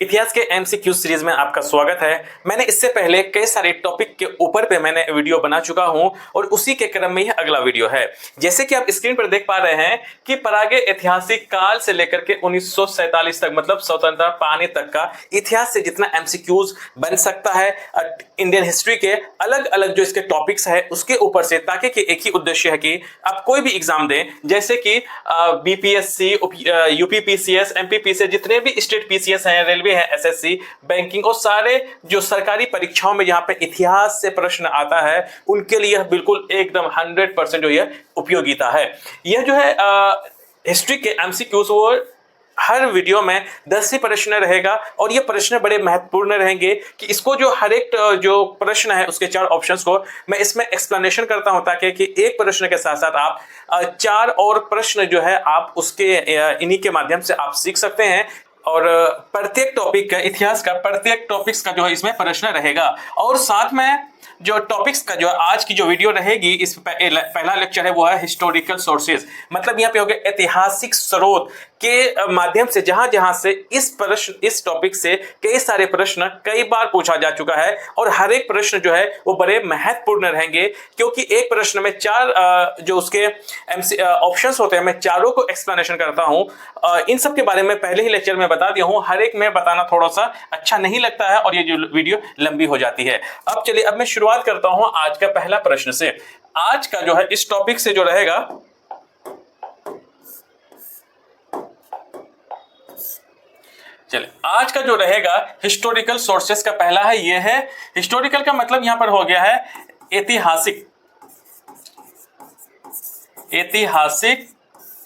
इतिहास के MCQ series में आपका स्वागत है। मैंने इससे पहले कई सारे टॉपिक के ऊपर पे मैंने वीडियो बना चुका हूं और उसी के क्रम में यह अगला वीडियो है। जैसे कि आप स्क्रीन पर देख पा रहे हैं कि प्रागे ऐतिहासिक काल से लेकर के 1947 तक मतलब स्वतंत्रता पाने तक का इतिहास से जितना एमसीक्यूज बन सकता है इंडियन हिस्ट्री के अलग अलग जो इसके टॉपिक्स है उसके ऊपर से, ताकि कि एक ही उद्देश्य है कि आप कोई भी एग्जाम दें, जैसे कि बीपीएससी, यूपीपीसीएस, एमपीपीसीएस, जितने भी स्टेट पीसीएस हैं, रेलवे है, एसएससी, बैंकिंग और सारे जो सरकारी परीक्षाओं में जहां पे इतिहास से प्रश्न आता है उनके लिए बिल्कुल एकदम 100% जो यह उपयोगिता है। यह जो है हिस्ट्री के एमसीक्यूज वो हर वीडियो में 10 ही प्रश्न रहेगा और ये प्रश्न बड़े महत्वपूर्ण रहेंगे कि इसको जो हर एक जो प्रश्न है उसके 4 ऑप्शंस को मैं इसमें एक्सप्लेनेशन करता हूं, ताकि कि एक प्रश्न के साथ साथ आप 4 और प्रश्न जो है आप उसके इन्हीं के माध्यम से आप सीख सकते हैं। और प्रत्येक टॉपिक का, इतिहास का प्रत्येक टॉपिक्स का जो है इसमें प्रश्न रहेगा। और साथ में जो टॉपिक्स का जो आज की जो वीडियो रहेगी, इस पहला लेक्चर है वो है हिस्टोरिकल सोर्सेज, मतलब यहाँ पे हो गया ऐतिहासिक स्रोत के माध्यम से जहां जहां से इस टॉपिक से कई सारे प्रश्न कई बार पूछा जा चुका है और हर एक प्रश्न जो है वो बड़े महत्वपूर्ण रहेंगे, क्योंकि एक प्रश्न में 4 जो उसके ऑप्शंस होते हैं, मैं चारों को एक्सप्लेनेशन करता हूं। इन सब के बारे में पहले ही लेक्चर में बता दिया हूं, हर एक में बताना थोड़ा सा अच्छा नहीं लगता है और ये जो वीडियो लंबी हो जाती है। अब चलिए, अब मैं शुरुआत करता हूं आज का पहला प्रश्न से। आज का जो है इस टॉपिक से जो रहेगा, चलिए आज का जो रहेगा हिस्टोरिकल सोर्सेस का पहला है, ये है हिस्टोरिकल का मतलब यहां पर हो गया है ऐतिहासिक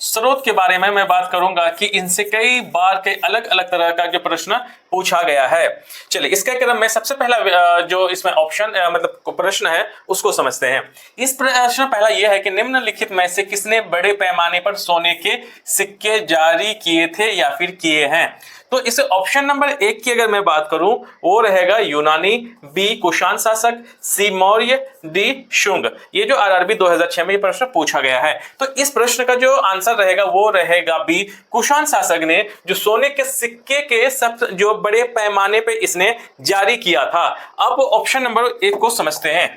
स्रोत के बारे में मैं बात करूंगा कि इनसे कई बार कई अलग अलग तरह का जो प्रश्न पूछा गया है। चलिए इसके क्रम में सबसे पहला जो इसमें ऑप्शन मतलब प्रश्न है उसको समझते हैं। इस प्रश्न पहला यह है कि निम्नलिखित में से किसने बड़े पैमाने पर सोने के सिक्के जारी किए थे या फिर किए हैं? तो इस ऑप्शन नंबर 1 की अगर मैं बात करूं वो रहेगा यूनानी, बी कुषाण शासक, सी मौर्य, डी शुंग। ये जो आरआरबी 2006 में ये प्रश्न पूछा गया है, तो इस प्रश्न का जो आंसर रहेगा वो रहेगा बी कुषाण शासक ने जो सोने के सिक्के के सब जो बड़े पैमाने पे इसने जारी किया था। अब ऑप्शन नंबर 1 को समझते हैं।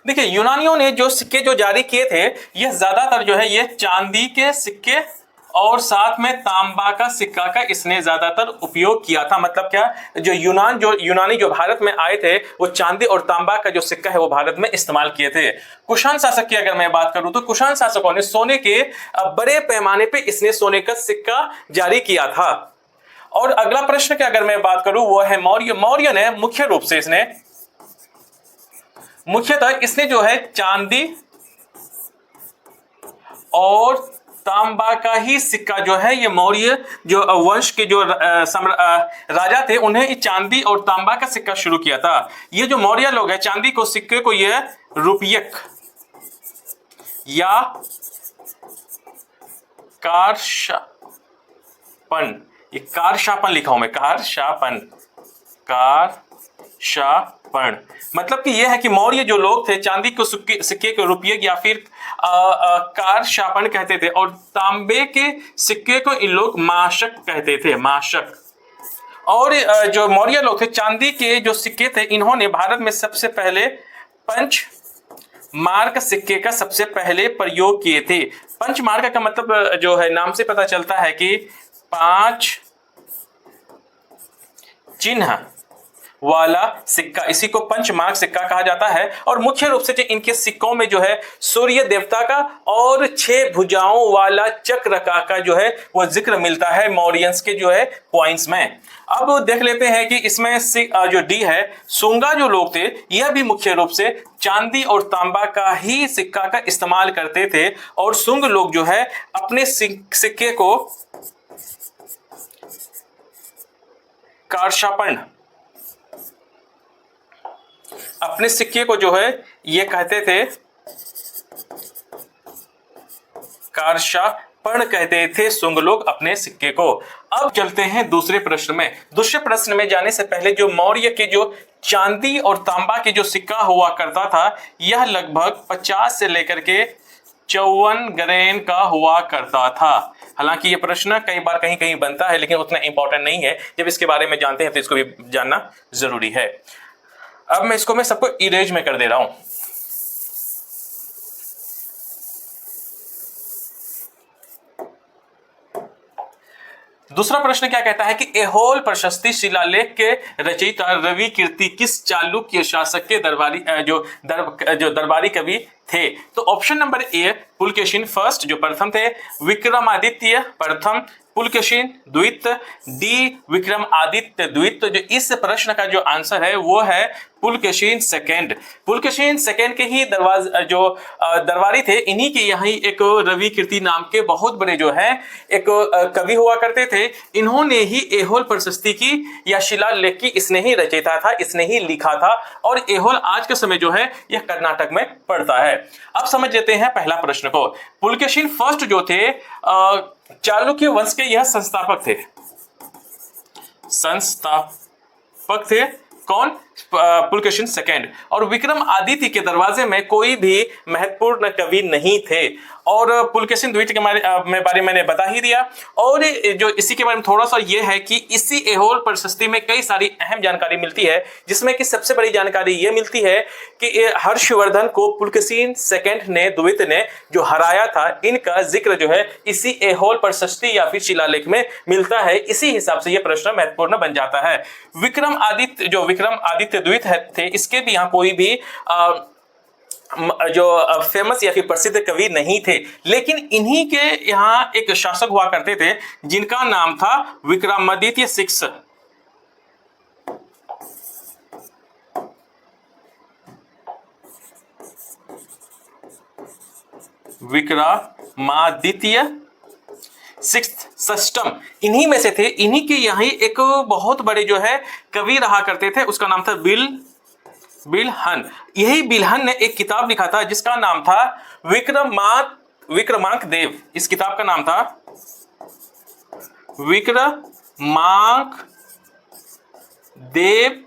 देखिए, यूनानियों ने जो सिक्के जो जारी किए थे यह ज्यादातर जो है ये चांदी के सिक्के और साथ में तांबा का सिक्का का इसने ज्यादातर उपयोग किया था। मतलब क्या, जो यूनानी जो भारत में आए थे वो चांदी और तांबा का जो सिक्का है वो भारत में इस्तेमाल किए थे। कुषाण शासक की अगर मैं बात करूं तो कुषाण शासकों ने सोने के बड़े पैमाने पे इसने सोने का सिक्का जारी किया था। और अगला प्रश्न की अगर मैं बात करूं वो है मौर्य ने मुख्यतः इसने जो है चांदी और तांबा का ही सिक्का जो है, ये मौर्य जो वंश के जो राजा थे उन्हें चांदी और तांबा का सिक्का शुरू किया था। ये जो मौर्य लोग हैं चांदी को सिक्के को ये रुपयक या कारशापन, ये कारशापन लिखा हूं मैं, कारशापन मतलब कि यह है कि मौर्य जो लोग थे चांदी को सिक्के को रुपये या फिर कारशापन कहते थे और तांबे के सिक्के को इन लोग माशक कहते थे, माशक। और जो मौर्य लोग थे चांदी के जो सिक्के थे इन्होंने भारत में सबसे पहले पंच मार्क सिक्के का सबसे पहले प्रयोग किए थे। पंच मार्क का मतलब जो है नाम से पता चलता है कि 5 चिन्ह वाला सिक्का, इसी को पंचमार्क सिक्का कहा जाता है। और मुख्य रूप से इनके सिक्कों में जो है सूर्य देवता का और 6 भुजाओं वाला चक्र का जो है वो जिक्र मिलता है मौर्यंस के जो है पॉइंट्स में। अब देख लेते हैं कि इसमें जो डी है, सुंगा जो लोग थे यह भी मुख्य रूप से चांदी और तांबा का ही सिक्का का इस्तेमाल करते थे और सुंग लोग जो है अपने सिक्के को कारशापन, अपने सिक्के को जो है ये कहते थे कारशापन कहते थे सुंग लोग अपने सिक्के को। अब चलते हैं दूसरे प्रश्न में। दूसरे प्रश्न में जाने से पहले जो मौर्य के जो चांदी और तांबा के जो सिक्का हुआ करता था यह लगभग 50 से लेकर के 54 ग्रेन का हुआ करता था। हालांकि ये प्रश्न कई बार कहीं कहीं बनता है, लेकिन उतना इंपॉर्टेंट नहीं है। जब इसके बारे में जानते हैं तो इसको भी जानना जरूरी है। अब मैं सबको इरेज में कर दे रहा हूं। दूसरा प्रश्न क्या कहता है कि ऐहोल प्रशस्ति शिलालेख के रचयिता रवि कीर्ति किस चालुक्य शासक के जो दरबारी कवि थे? तो ऑप्शन नंबर ए पुलकेशिन फर्स्ट जो प्रथम थे, विक्रमादित्य प्रथम, पुलकेशिन द्वितीय, डी विक्रमादित्य द्वितीय। जो इस प्रश्न का जो आंसर है वो है पुलकेशिन सेकेंड। पुलकेशिन सेकेंड के ही दरबारी थे। इन्हीं के यहाँ एक रवि कीर्ति नाम के बहुत बड़े जो है एक कवि हुआ करते थे। इन्होंने ही ऐहोल प्रशस्ति की या शिलालेख की इसने ही रचयिता था, इसने ही लिखा था। और ऐहोल आज के समय जो है यह कर्नाटक में पड़ता है। अब समझ लेते हैं पहला प्रश्न को। पुलकेशिन फर्स्ट जो थे चालुक्य वंश के यह संस्थापक थे। कौन? पुलकेशिन सेकेंड। और विक्रमादित्य के दरवाजे में कोई भी महत्वपूर्ण कवि नहीं थे। और पुलकेशिन द्वितीय के बारे में मैंने बता ही दिया। और जो इसी के बारे में थोड़ा सा ये है कि इसी ऐहोल प्रशस्ति में कई सारी अहम जानकारी मिलती है, जिसमें कि सबसे बड़ी जानकारी ये मिलती है कि हर्षवर्धन को पुलकेशिन सेकेंड ने द्वितीय ने जो हराया था, इनका जिक्र जो है इसी ऐहोल प्रशस्ति या फिर शिलालेख में मिलता है। इसी हिसाब से यह प्रश्न महत्वपूर्ण बन जाता है। विक्रमादित्य द्वितीय थे, इसके भी यहाँ कोई भी जो फेमस या फिर प्रसिद्ध कवि नहीं थे, लेकिन इन्हीं के यहाँ एक शासक हुआ करते थे जिनका नाम था विक्रमादित्य सिक्स। विक्रमादित्य षष्ठम इन्हीं में से थे। इन्हीं के यहाँ एक बहुत बड़े जो है कवि रहा करते थे, उसका नाम था बिलहन। यही बिलहन ने एक किताब लिखा था जिसका नाम था विक्रमांक देव। इस किताब का नाम था विक्रमांक देव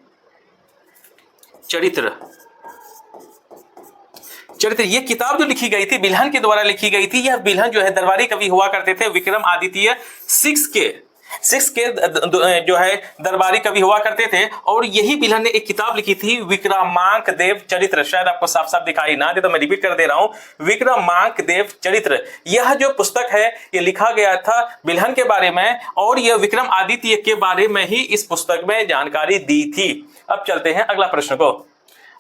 चरित्र। ये किताब जो लिखी गई थी बिलहन के द्वारा लिखी गई थी। यह बिलहन जो है दरबारी कवि हुआ करते थे, विक्रमादित्य सिक्स के जो है दरबारी कवि हुआ करते थे। और यही बिलहन ने एक किताब लिखी थी विक्रमांक देव चरित्र। शायद आपको साफ साफ दिखाई ना दे तो मैं रिपीट कर दे रहा हूं, विक्रमांक देव चरित्र। यह जो पुस्तक है ये लिखा गया था बिलहन के बारे में, और यह विक्रमादित्य के बारे में ही इस पुस्तक में जानकारी दी थी। अब चलते हैं अगला प्रश्न को।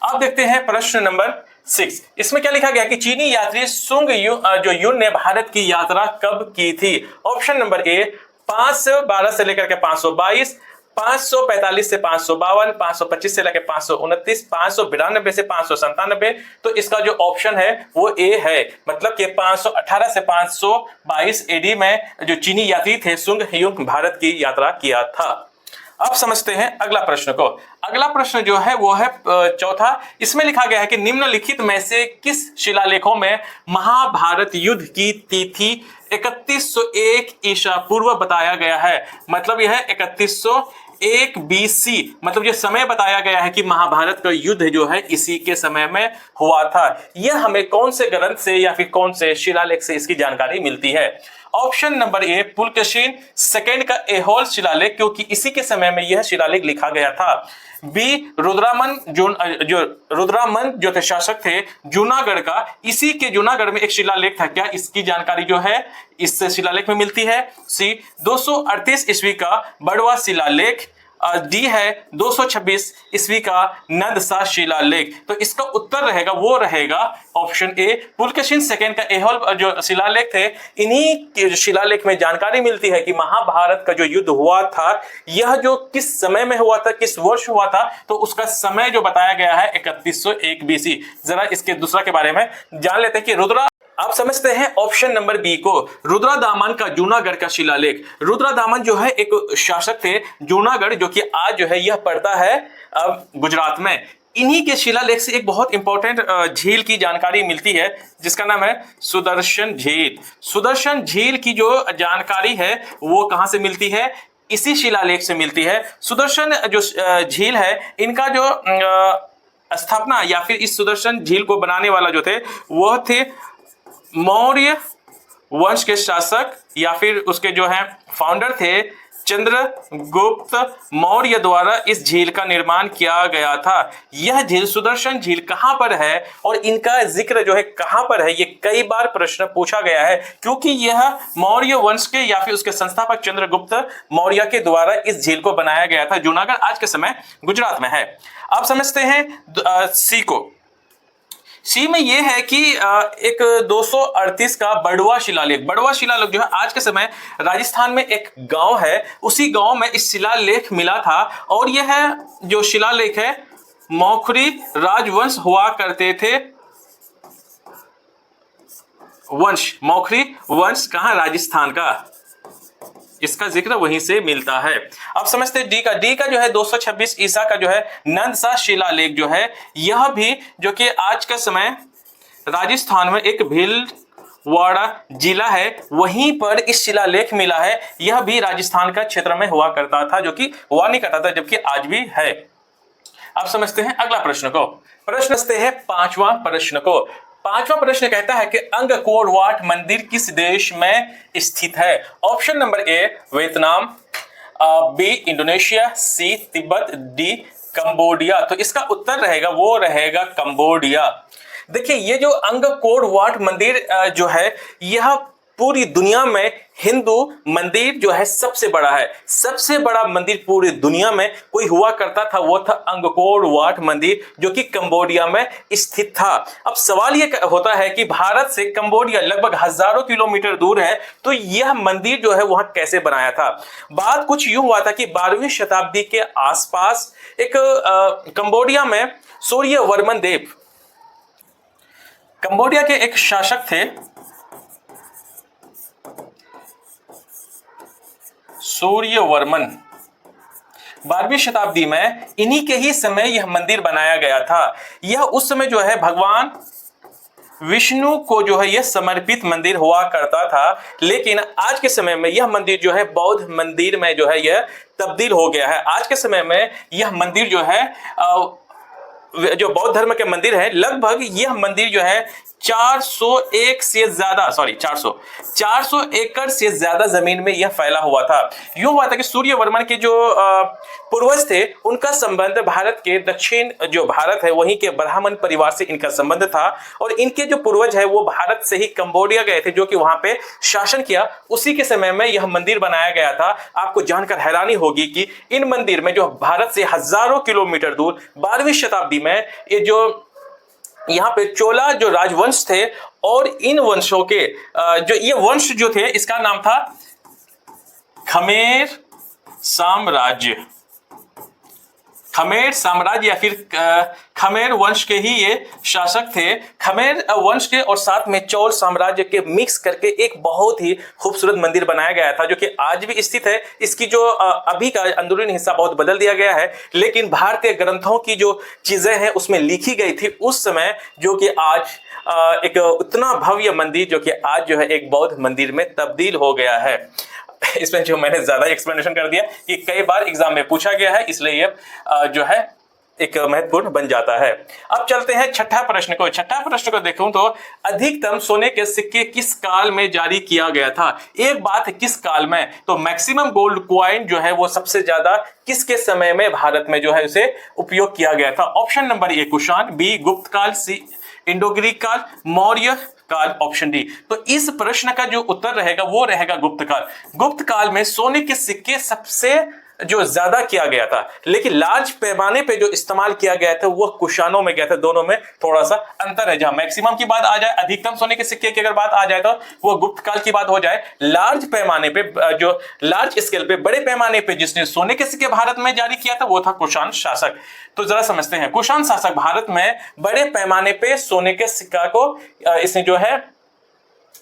अब देखते हैं प्रश्न नंबर 6। इसमें क्या लिखा गया कि चीनी यात्री सुंग युन ने भारत की यात्रा कब की थी? ऑप्शन नंबर ए 512 से लेकर के 522, 545 से 552, 525 से लेकर 529, 592 से 597। तो इसका जो ऑप्शन है वो ए है। मतलब कि 518 से 522 एडी में जो चीनी यात्री थे सुंग युन भारत की यात्रा किया था। अब समझते हैं अगला प्रश्न को। अगला प्रश्न जो है वो है चौथा। इसमें लिखा गया है कि निम्नलिखित में से किस शिलालेखों में महाभारत युद्ध की तिथि 3101 ईसा पूर्व बताया गया है? मतलब यह है 3101 BC। मतलब ये समय बताया गया है कि महाभारत का युद्ध जो है इसी के समय में हुआ था। यह हमें कौन से ग्रंथ से या फिर कौन से शिलालेख से इसकी जानकारी मिलती है? ऑप्शन नंबर ए पुलकेशिन सेकेंड का ऐहोल शिलालेख, क्योंकि इसी के समय में यह शिलालेख लिखा गया था। बी रुद्रामन जो थे शासक थे जूनागढ़ का, इसी के जूनागढ़ में एक शिलालेख था। क्या इसकी जानकारी जो है इस शिलालेख में मिलती है? सी 238 ईस्वी का बड़वा शिलालेख। डी है 226 ईस्वी का नंदसा शिलालेख। तो इसका उत्तर रहेगा ऑप्शन ए पुलकेशिन सेकेंड का ऐहोल जो शिलालेख थे। इन्हीं शिलालेख में जानकारी मिलती है कि महाभारत का जो युद्ध हुआ था यह जो किस समय में हुआ था, किस वर्ष हुआ था, तो उसका समय जो बताया गया है 3101 BC। जरा इसके दूसरा के बारे में जान लेते हैं कि रुद्रा। आप समझते हैं ऑप्शन नंबर बी को, रुद्रादामन का जूनागढ़ का शिलालेख। रुद्रादामन जो है एक शासक थे जूनागढ़, जो कि आज जो है यह पड़ता है गुजरात में। इन्हीं के शिलालेख से एक बहुत इंपॉर्टेंट झील की जानकारी मिलती है जिसका नाम है सुदर्शन झील। सुदर्शन झील की जो जानकारी है वो कहां से मिलती है? इसी शिलालेख से मिलती है। सुदर्शन जो झील है इनका जो स्थापना या फिर इस सुदर्शन झील को बनाने वाला जो थे वह थे मौर्य वंश के शासक या फिर उसके जो है फाउंडर थे चंद्रगुप्त मौर्य द्वारा इस झील का निर्माण किया गया था। यह झील सुदर्शन झील कहां पर है और इनका जिक्र जो है कहां पर है, ये कई बार प्रश्न पूछा गया है, क्योंकि यह मौर्य वंश के या फिर उसके संस्थापक चंद्रगुप्त मौर्य के द्वारा इस झील को बनाया गया था। जूनागढ़ आज के समय गुजरात में है। आप समझते हैं सी को। सी में यह है कि एक 238 का बड़वा शिलालेख, बड़वा शिलालेख जो है आज के समय राजस्थान में एक गांव है, उसी गांव में इस शिलालेख मिला था। और यह जो शिलालेख है मौखरी राजवंश हुआ करते थे। वंश मौखरी वंश कहां, राजस्थान का, इसका जिक्र वहीं से मिलता है। अब समझते हैं डी का जो है 226 ईसा का जो है नंदसा शिलालेख जो है, यह भी जो कि आज के समय राजस्थान में एक भीलवाड़ा जिला है, वहीं पर इस शिलालेख मिला है। यह भी राजस्थान का क्षेत्र में हुआ करता था, जो कि हुआ नहीं करता था, जबकि आज भी है। अब समझते हैं अगला प्रश्न को। प्रश्न समझते हैं पांचवा प्रश्न को। पांचवा प्रश्न कहता है कि अंगकोर वाट मंदिर किस देश में स्थित है। Option number A Vietnam, B Indonesia, C Tibet, D Cambodia. तो इसका उत्तर रहेगा वो रहेगा कंबोडिया। देखिए ये जो अंगकोर वाट मंदिर जो है, यह पूरी दुनिया में हिंदू मंदिर जो है सबसे बड़ा है। सबसे बड़ा मंदिर पूरी दुनिया में कोई हुआ करता था, वो था अंगकोर वाट मंदिर, जो कि कंबोडिया में स्थित था। अब सवाल ये होता है कि भारत से कंबोडिया लगभग हजारों किलोमीटर दूर है, तो यह मंदिर जो है वहां कैसे बनाया था। बात कुछ यूं हुआ था कि 12वीं शताब्दी के आसपास एक कंबोडिया में सूर्यवर्मन देव, कंबोडिया के एक शासक थे, सूर्यवर्मन। 12वीं शताब्दी में इन्हीं के ही समय यह मंदिर बनाया गया था। यह उस समय जो है भगवान विष्णु को जो है यह समर्पित मंदिर हुआ करता था, लेकिन आज के समय में यह मंदिर जो है बौद्ध मंदिर में जो है यह तब्दील हो गया है। आज के समय में यह मंदिर जो है जो बौद्ध धर्म के मंदिर है, लगभग यह मंदिर जो है 400 एकड़ से ज्यादा जमीन में यह फैला हुआ था। यूं हुआ था कि सूर्यवर्मन के जो पूर्वज थे, उनका संबंध भारत के दक्षिण जो भारत है वहीं के ब्राह्मण परिवार से इनका संबंध था, और इनके जो पूर्वज है वो भारत से ही कंबोडिया गए थे, जो कि वहां पे शासन किया। उसी के समय में यह मंदिर बनाया गया था। आपको जानकर हैरानी होगी कि इन मंदिर में जो भारत से हजारों किलोमीटर दूर 12वीं शताब्दी में ये जो यहाँ पे चोला जो राजवंश थे, और इन वंशों के जो ये वंश जो थे, इसका नाम था खमेर साम्राज्य। खमेर साम्राज्य या फिर खमेर वंश के ही ये शासक थे। खमेर वंश के और साथ में चोल साम्राज्य के मिक्स करके एक बहुत ही खूबसूरत मंदिर बनाया गया था, जो कि आज भी स्थित है। इसकी जो अभी का अंदरूनी हिस्सा बहुत बदल दिया गया है, लेकिन भारतीय ग्रंथों की जो चीजें हैं उसमें लिखी गई थी उस समय, जो कि आज एक उतना भव्य मंदिर जो कि आज जो है एक बौद्ध मंदिर में तब्दील हो गया है। इसमें जो मैंने ज्यादा एक्सप्लेनेशन कर दिया कि कई बार एग्जाम में पूछा गया है, इसलिए ये जो है एक महत्वपूर्ण बन जाता है। अब चलते हैं छठा प्रश्न को। छठा प्रश्न को देखूं तो अधिकतम सोने के सिक्के किस काल में जारी किया गया था। एक बात है किस काल में, तो मैक्सिमम गोल्ड क्वाइन जो है वो सबसे ज्यादा किसके समय में भारत में जो है उसे उपयोग किया गया था। Option number A Kushan, B Gupta काल, सी इंडो ग्रीक काल, मौर्य काल, ऑप्शन डी। तो इस प्रश्न का जो उत्तर रहेगा वो रहेगा गुप्त काल। गुप्त काल में सोने के सिक्के सबसे जो ज्यादा किया गया था, लेकिन लार्ज पैमाने पे जो इस्तेमाल किया गया था वो कुषाणों में गया था। दोनों में थोड़ा सा अंतर है। जहां मैक्सिमम की बात आ जाए, अधिकतम सोने के सिक्के की अगर बात आ जाए तो वो गुप्त काल की बात हो जाए। लार्ज पैमाने पे जो लार्ज स्केल पे बड़े पैमाने पे जिसने सोने के सिक्के भारत में जारी किया था वो था कुषाण शासक। तो जरा समझते हैं, कुषाण शासक भारत में बड़े पैमाने पे सोने के सिक्का को इसने जो है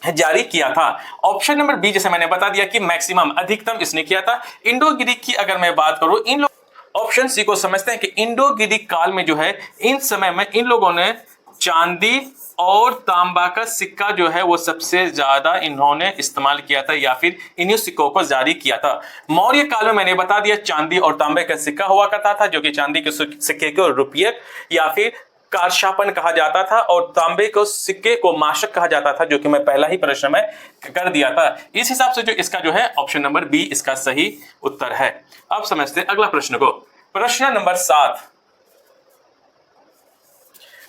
जारी किया था। ऑप्शन नंबर बी जैसे मैंने बता दिया कि मैक्सिमम अधिकतम इसने किया था। इंडो ग्रीक की अगर मैं बात करूं, इन लोग ऑप्शन सी को समझते हैं कि इंडो ग्रीक काल में जो है इन समय में इन लोगों ने चांदी और तांबा का सिक्का जो है वो सबसे ज्यादा इन्होंने इस्तेमाल किया था, या फिर इन्हीं सिक्कों को जारी किया था। मौर्य काल में मैंने बता दिया चांदी और तांबे का सिक्का हुआ करता था, जो कि चांदी के सिक्के को रुपये या फिर कारशापन कहा जाता था और तांबे को सिक्के को माशक कहा जाता था, जो कि मैं पहला ही प्रश्न में कर दिया था। इस हिसाब से जो इसका जो है ऑप्शन नंबर बी इसका सही उत्तर है। अब समझते हैं अगला प्रश्न को। प्रश्न नंबर 7।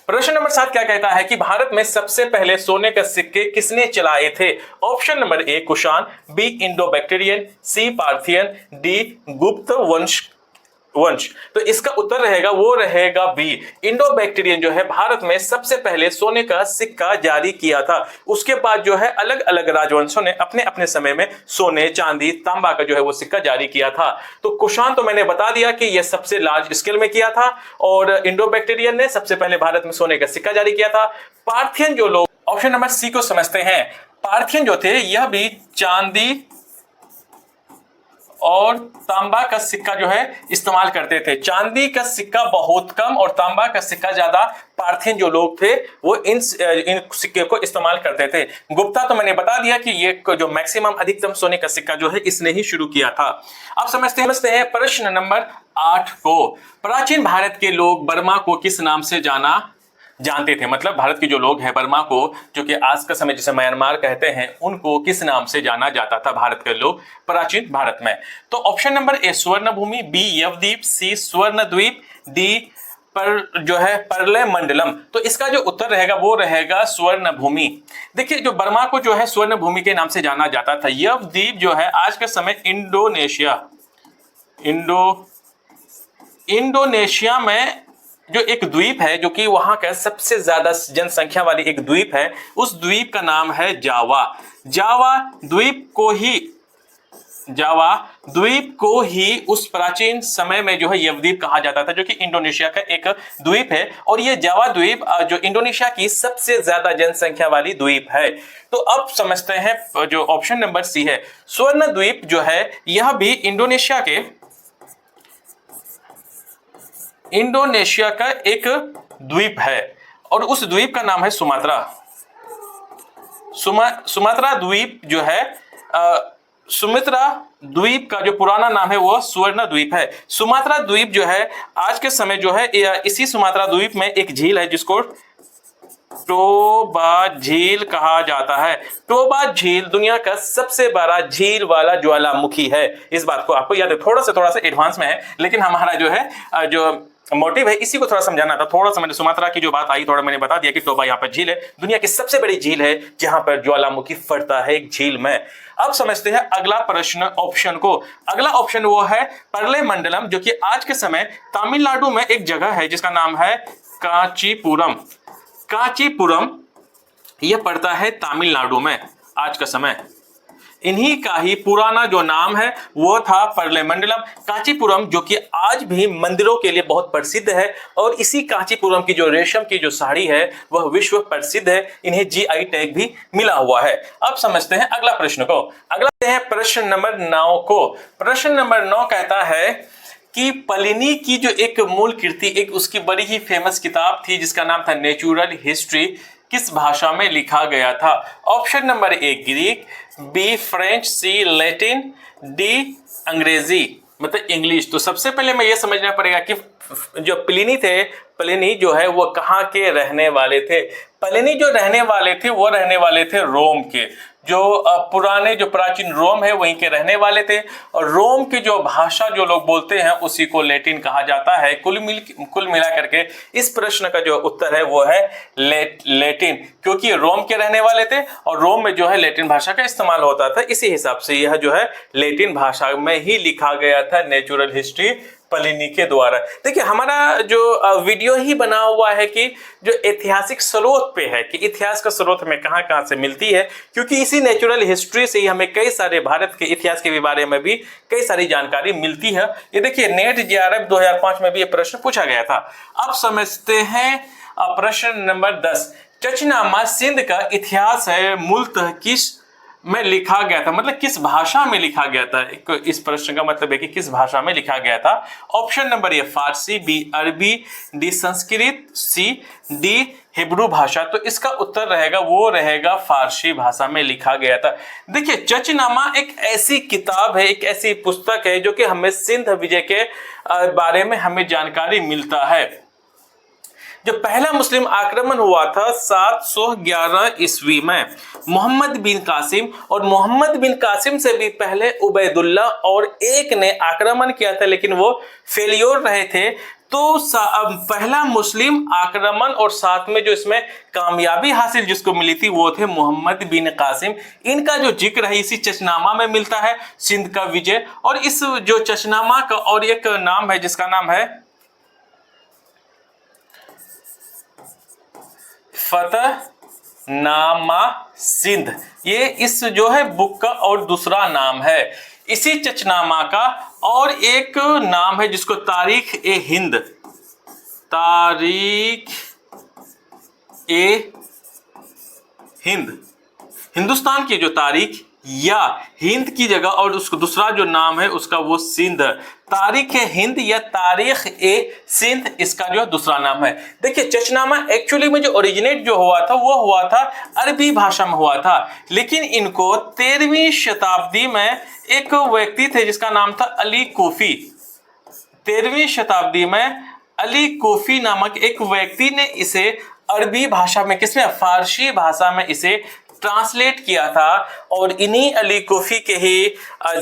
प्रश्न नंबर 7 क्या कहता है कि भारत में सबसे पहले सोने के सिक्के किसने चलाए थे? Option number A Kushan, B Indo Bactrian, C Parthian, D Gupta वंश। तो इसका उत्तर रहेगा वो रहेगा बी, इंडो बैक्टीरियन जो है भारत में सबसे पहले सोने का सिक्का जारी किया था। उसके बाद जो है अलग अलग राजवंशों ने अपने अपने समय में सोने, चांदी, तांबा का जो है वो सिक्का जारी किया था। तो कुषाण तो मैंने बता दिया कि यह सबसे लार्ज स्केल में किया था, और इंडो बैक्टीरियन ने सबसे पहले भारत में सोने का सिक्का जारी किया था। पार्थियन जो लोग, ऑप्शन नंबर सी को समझते हैं, पार्थियन जो थे यह भी चांदी और तांबा का सिक्का जो है इस्तेमाल करते थे। चांदी का सिक्का बहुत कम और तांबा का सिक्का ज्यादा। पार्थियन जो लोग थे वो इन सिक्के को इस्तेमाल करते थे। गुप्ता तो मैंने बता दिया कि ये जो मैक्सिमम अधिकतम सोने का सिक्का जो है इसने ही शुरू किया था। अब समझते हैं प्रश्न नंबर 8 को। प्राचीन भारत के लोग बर्मा को किस नाम से जानते थे? मतलब भारत के जो लोग हैं बर्मा को, जो कि आज का समय जिसे म्यांमार कहते हैं, उनको किस नाम से जाना जाता था भारत के लोग प्राचीन भारत में? तो ऑप्शन नंबर ए स्वर्ण भूमि, बी यवद्वीप, सी स्वर्ण द्वीप, डी पर जो है परलय मंडलम। तो इसका जो उत्तर रहेगा वो रहेगा स्वर्ण भूमि। देखिए जो बर्मा को जो है स्वर्ण भूमि के नाम से जाना जाता था। यवद्वीप जो है आज के समय इंडोनेशिया में जो एक द्वीप है, जो कि वहां का सबसे ज्यादा जनसंख्या वाली एक द्वीप है, उस द्वीप का नाम है जावा। जावा द्वीप को ही उस प्राचीन समय में जो है यवद्वीप कहा जाता था, जो कि इंडोनेशिया का एक द्वीप है। और ये जावा द्वीप जो इंडोनेशिया की सबसे ज्यादा जनसंख्या वाली द्वीप है। तो अब समझते हैं जो ऑप्शन नंबर सी है, स्वर्ण द्वीप जो है यह भी इंडोनेशिया का एक द्वीप है, और उस द्वीप का नाम है सुमात्रा। सुमात्रा द्वीप जो है सुमात्रा द्वीप का जो पुराना नाम है वो स्वर्ण द्वीप है। सुमात्रा द्वीप जो है आज के समय जो है इसी सुमात्रा द्वीप में एक झील है जिसको टोबा झील कहा जाता है। टोबा झील दुनिया का सबसे बड़ा झील वाला ज्वालामुखी है। इस बात को आपको याद है, थोड़ा सा एडवांस में है, लेकिन हमारा जो है जो मोटिव है इसी को थोड़ा समझाना था। थोड़ा सा मैंने सुमात्रा की जो बात आई थोड़ा मैंने बता दिया कि टोबा यहाँ पर झील है, दुनिया की सबसे बड़ी झील है जहां पर ज्वालामुखी फटता है एक झील में। अब समझते हैं अगला प्रश्न ऑप्शन को। अगला ऑप्शन वो है परले मंडलम, जो कि आज के समय तमिलनाडु में एक जगह है जिसका नाम है कांचीपुरम। यह पड़ता है तमिलनाडु में आज का समय। इन्हीं का ही पुराना जो नाम है वो था परलेमंडलम। कांचीपुरम जो कि आज भी मंदिरों के लिए बहुत प्रसिद्ध है, और इसी कांचीपुरम की जो रेशम की जो साड़ी है वह विश्व प्रसिद्ध है। इन्हें जीआई टैग भी मिला हुआ है। अब समझते हैं अगला प्रश्न को। अगला है प्रश्न नंबर 9 को। प्रश्न नंबर 9 कहता है कि प्लिनी की जो एक मूल कृति, एक उसकी बड़ी ही फेमस किताब थी जिसका नाम था नेचुरल हिस्ट्री, किस भाषा में लिखा गया था? Option number A Greek, B French, C Latin, D Angrezi मतलब इंग्लिश। तो सबसे पहले मैं ये समझना पड़ेगा कि जो प्लिनी थे, प्लिनी जो है वो कहाँ के रहने वाले थे? प्लिनी जो रहने वाले थे वो रहने वाले थे रोम के। जो पुराने जो प्राचीन रोम है वहीं के रहने वाले थे, और रोम की जो भाषा जो लोग बोलते हैं उसी को लैटिन कहा जाता है। कुल मिला करके इस प्रश्न का जो उत्तर है वो है लैटिन, क्योंकि रोम के रहने वाले थे और रोम में जो है लैटिन भाषा का इस्तेमाल होता था। इसी हिसाब से यह जो है लैटिन भाषा में ही लिखा गया था नेचुरल हिस्ट्री प्लिनी के द्वारा। देखिए हमारा जो वीडियो ही बना हुआ है कि जो ऐतिहासिक स्रोत पे है कि इतिहास का स्रोत हमें कहाँ कहाँ से मिलती है, क्योंकि इसी नेचुरल हिस्ट्री से ही हमें कई सारे भारत के इतिहास के बारे में भी कई सारी जानकारी मिलती है। ये देखिए नेट जेआरएफ 2005 में भी ये प्रश्न पूछा गया था। अब समझते हैं प्रश्न नंबर 10। चचनामा सिंध का इतिहास है मूलतः किस में लिखा गया था, मतलब किस भाषा में लिखा गया था? इस प्रश्न का मतलब है कि किस भाषा में लिखा गया था। Option number A Farsi, B Arabi, D Sanskrit, C D Hebrew भाषा। तो इसका उत्तर रहेगा वो रहेगा फारसी भाषा में लिखा गया था। देखिए चचनामा एक ऐसी किताब है, एक ऐसी पुस्तक है जो कि हमें सिंध विजय के बारे में हमें जानकारी मिलता है। जो पहला मुस्लिम आक्रमण हुआ था 711 ईस्वी में मोहम्मद बिन कासिम, और मोहम्मद बिन कासिम से भी पहले उबैदुल्ला और एक ने आक्रमण किया था, लेकिन वो फेलियर रहे थे। तो पहला मुस्लिम आक्रमण और साथ में जो इसमें कामयाबी हासिल जिसको मिली थी वो थे मोहम्मद बिन कासिम। इनका जो जिक्र है इसी चचनामा में मिलता है, सिंध का विजय। और इस जो चचनामा का और एक नाम है जिसका नाम है फतहनामा सिंध, ये इस जो है बुक का और दूसरा नाम है। इसी चचनामा का और एक नाम है जिसको तारीख ए हिंद, तारीख ए हिंद, हिंदुस्तान की जो तारीख या हिंद की जगह, और उसको दूसरा जो नाम है उसका वो सिंध, तारीख ए हिंद या तारीख ए सिंध, इसका जो दूसरा नाम है। देखिए चचनामा एक्चुअली में जो ओरिजिनेट जो हुआ था वो हुआ था अरबी भाषा में हुआ था, लेकिन इनको 13वीं शताब्दी में एक व्यक्ति थे जिसका नाम था अली कोफी। 13वीं शताब्दी में अली कोफी नामक एक व्यक्ति ने इसे अरबी भाषा में, किसमें, फारसी भाषा में इसे ट्रांसलेट किया था। और इन्हीं अली कोफी के ही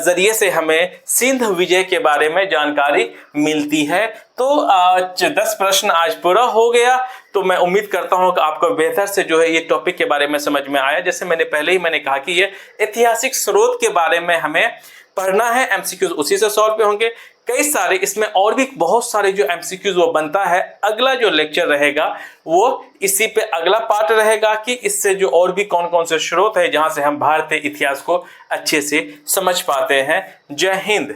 जरिए से हमें सिंध विजय के बारे में जानकारी मिलती है। तो 10 प्रश्न आज पूरा हो गया। तो मैं उम्मीद करता हूं कि आपको बेहतर से जो है ये टॉपिक के बारे में समझ में आया। जैसे मैंने कहा कि ये ऐतिहासिक स्रोत के बारे में हमें पढ़ना है, एमसीक्यूज उसी से सॉल्व होंगे। कई सारे इसमें और भी बहुत सारे जो एमसीक्यूज वो बनता है। अगला जो लेक्चर रहेगा वो इसी पे अगला पार्ट रहेगा कि इससे जो और भी कौन कौन से स्रोत है जहां से हम भारतीय इतिहास को अच्छे से समझ पाते हैं। जय हिंद।